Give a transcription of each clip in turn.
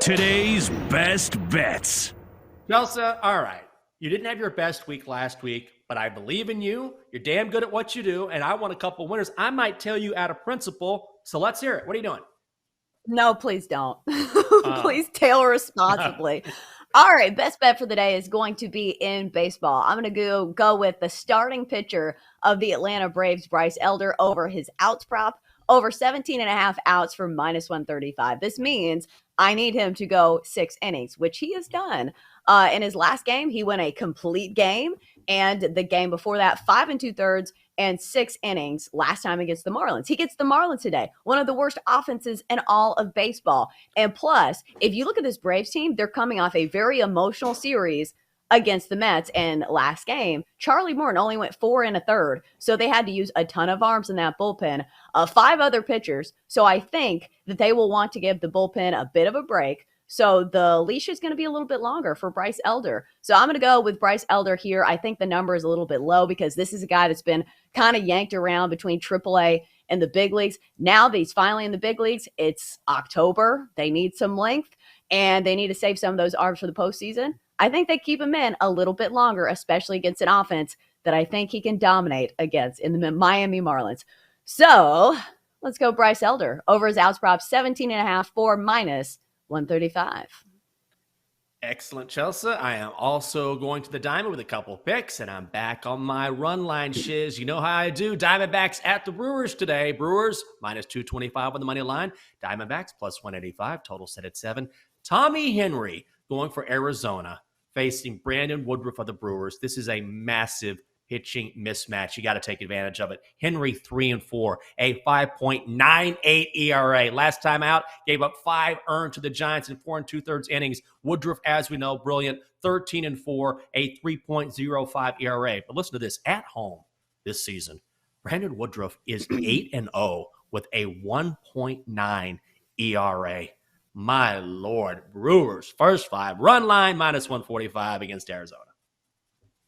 Today's best bets. Chelsa, all right. You didn't have your best week last week, but I believe in you. You're damn good at what you do, and I want a couple winners. I might tell you out of principle, so let's hear it. What are you doing? No, please don't. Please tail responsibly. All right, best bet for the day is going to be in baseball. I'm going to go with the starting pitcher of the Atlanta Braves, Bryce Elder, over his outs prop, over 17 and a half outs for minus 135. This means I need him to go 6 innings, which he has done. In his last game, he went a complete game, and the game before that, 5 2/3 and 6 innings last time against the Marlins. He gets the Marlins today, one of the worst offenses in all of baseball. And plus, if you look at this Braves team, they're coming off a very emotional series against the Mets. And last game, Charlie Morton only went 4 1/3. So they had to use a ton of arms in that bullpen, 5 other pitchers. So I think that they will want to give the bullpen a bit of a break. So the leash is going to be a little bit longer for Bryce Elder. So I'm going to go with Bryce Elder here. I think the number is a little bit low because this is a guy that's been kind of yanked around between AAA and the big leagues. Now that he's finally in the big leagues, it's October. They need some length, and they need to save some of those arms for the postseason. I think they keep him in a little bit longer, especially against an offense that I think he can dominate against in the Miami Marlins. So let's go Bryce Elder over his outs prop, 17 and a half for minus 135. Excellent, Chelsa. I am also going to the Diamond with a couple picks, and I'm back on my run line shiz. You know how I do. Diamondbacks at the Brewers today. Brewers minus 225 on the money line. Diamondbacks plus 185. Total set at 7. Tommy Henry going for Arizona, facing Brandon Woodruff of the Brewers. This is a massive pitching mismatch. You got to take advantage of it. Henry 3-4, a 5.98 ERA. Last time out, gave up 5 earned to the Giants in 4 2/3 innings. Woodruff, as we know, brilliant, 13-4, a 3.05 ERA. But listen to this, at home this season, Brandon Woodruff is 8-0 with a 1.9 ERA. My Lord, Brewers first 5 run line minus 145 against Arizona.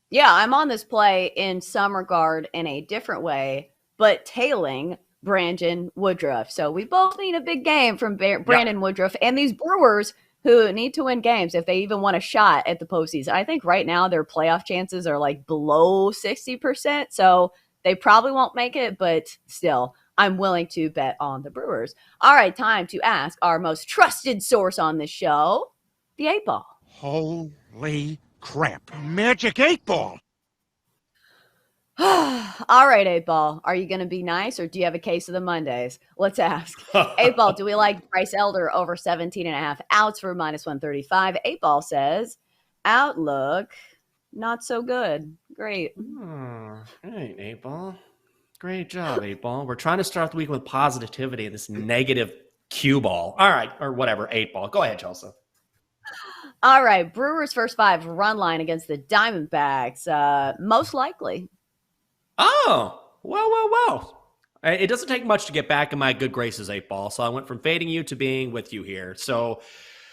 Yeah, I'm on this play in some regard in a different way, but tailing Brandon Woodruff. So we both need a big game from Brandon Woodruff and these Brewers who need to win games if they even want a shot at the postseason. I think right now their playoff chances are like below 60%, so they probably won't make it, but still, I'm willing to bet on the Brewers. All right, time to ask our most trusted source on this show, the 8-Ball. Holy crap. Magic 8-Ball. All right, 8-Ball. Are you going to be nice or do you have a case of the Mondays? Let's ask. 8-Ball, do we like Bryce Elder over 17 and a half outs for minus 135? 8-Ball says, outlook, not so good. Great. Great, 8-Ball. Great job, 8-Ball. We're trying to start the week with positivity and this negative cue ball. All right, or whatever, 8-Ball. Go ahead, Chelsea. All right, Brewers first 5 run line against the Diamondbacks. Most likely. Oh, well. It doesn't take much to get back in my good graces, 8-Ball. So I went from fading you to being with you here. So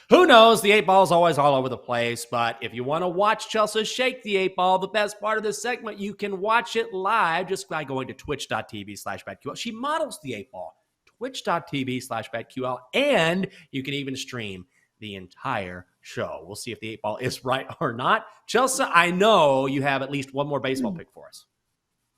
who knows? The 8-Ball is always all over the place. But if you want to watch Chelsea shake the 8-Ball, the best part of this segment, you can watch it live just by going to twitch.tv/BetQL. She models the 8-Ball. Twitch.tv/BetQL. And you can even stream the entire show. We'll see if the 8-Ball is right or not. Chelsea, I know you have at least one more baseball pick for us.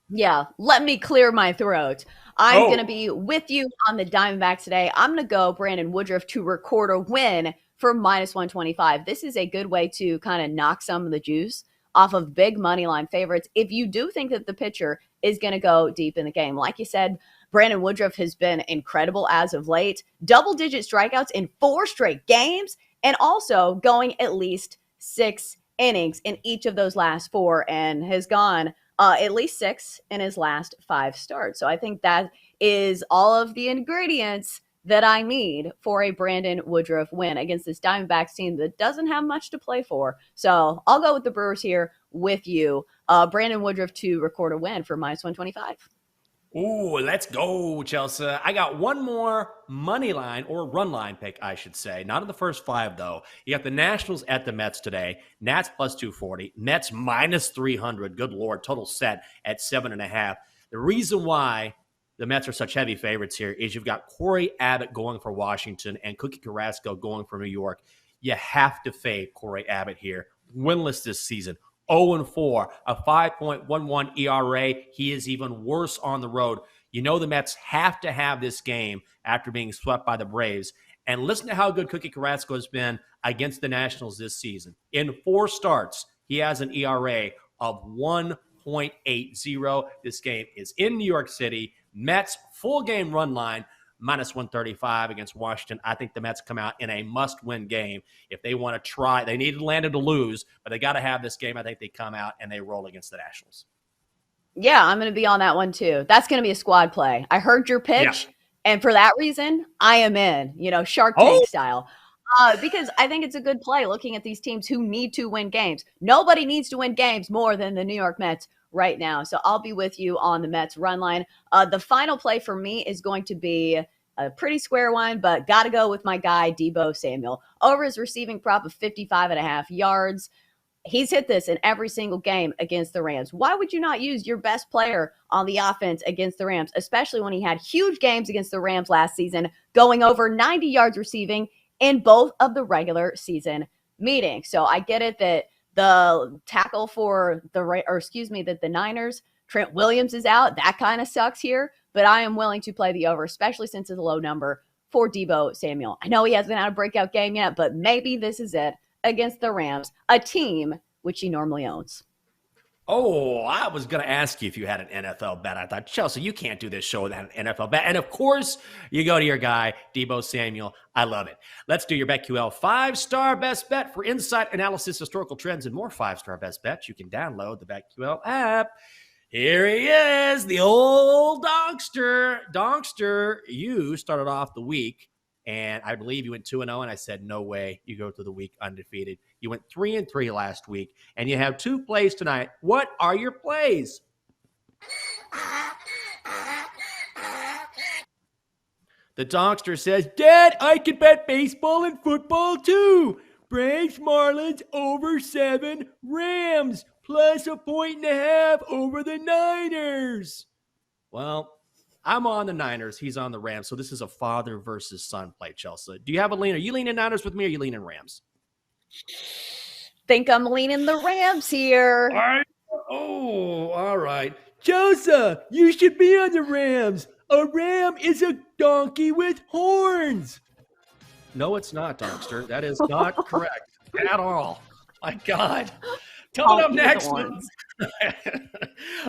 Yeah, let me clear my throat. I'm going to be with you on the Diamondbacks today. I'm going to go Brandon Woodruff to record a win for minus 125. This is a good way to kind of knock some of the juice off of big money line favorites. If you do think that the pitcher is going to go deep in the game, like you said, Brandon Woodruff has been incredible as of late. Double-digit strikeouts in 4 straight games, and also going at least 6 innings in each of those last 4, and has gone at least 6 in his last 5 starts. So I think that is all of the ingredients that I need for a Brandon Woodruff win against this Diamondbacks team that doesn't have much to play for. So I'll go with the Brewers here with you. Brandon Woodruff to record a win for minus 125. Ooh, let's go, Chelsea. I got one more money line or run line pick, I should say. Not in the first 5, though. You got the Nationals at the Mets today. Nats plus 240. Mets minus 300. Good Lord. Total set at 7.5. The reason why the Mets are such heavy favorites here is you've got Corey Abbott going for Washington and Cookie Carrasco going for New York. You have to fade Corey Abbott here. Winless this season. 0-4, a 5.11 ERA. He is even worse on the road. You know the Mets have to have this game after being swept by the Braves. And listen to how good Cookie Carrasco has been against the Nationals this season. In 4 starts, he has an ERA of 1.80. This game is in New York City. Mets full game run line, minus 135 against Washington. I think the Mets come out in a must-win game. If they want to try, they need Atlanta to lose, but they got to have this game. I think they come out and they roll against the Nationals. Yeah, I'm going to be on that one too. That's going to be a squad play. I heard your pitch, and for that reason, I am in, Shark Tank style. Because I think it's a good play looking at these teams who need to win games. Nobody needs to win games more than the New York Mets right now. So I'll be with you on the Mets run line. The final play for me is going to be a pretty square one, but got to go with my guy, Deebo Samuel. Over his receiving prop of 55.5 yards. He's hit this in every single game against the Rams. Why would you not use your best player on the offense against the Rams, especially when he had huge games against the Rams last season, going over 90 yards receiving in both of the regular season meetings? So I get it that the tackle for that the Niners, Trent Williams, is out. That kind of sucks here, but I am willing to play the over, especially since it's a low number for Deebo Samuel. I know he hasn't had a breakout game yet, but maybe this is it against the Rams, a team which he normally owns. Oh, I was going to ask you if you had an NFL bet. I thought, Chelsea, you can't do this show without an NFL bet. And of course, you go to your guy, Deebo Samuel. I love it. Let's do your BetQL 5-star best bet for insight, analysis, historical trends, and more 5-star best bets. You can download the BetQL app. Here he is, the old Donkster. Donkster, you started off the week, and I believe you went 2-0, and I said, no way, you go through the week undefeated. You went 3-3 last week, and you have 2 plays tonight. What are your plays? The Donkster says, Dad, I can bet baseball and football too. Braves, Marlins, over 7. Rams, plus 1.5 over the Niners. Well, I'm on the Niners. He's on the Rams. So this is a father versus son play, Chelsea. Do you have a lean? Are you leaning Niners with me or are you leaning Rams? Think I'm leaning the Rams here. All right. Chelsea, you should be on the Rams. A ram is a donkey with horns. No, it's not, Donkster. That is not correct at all. My God. Coming up next.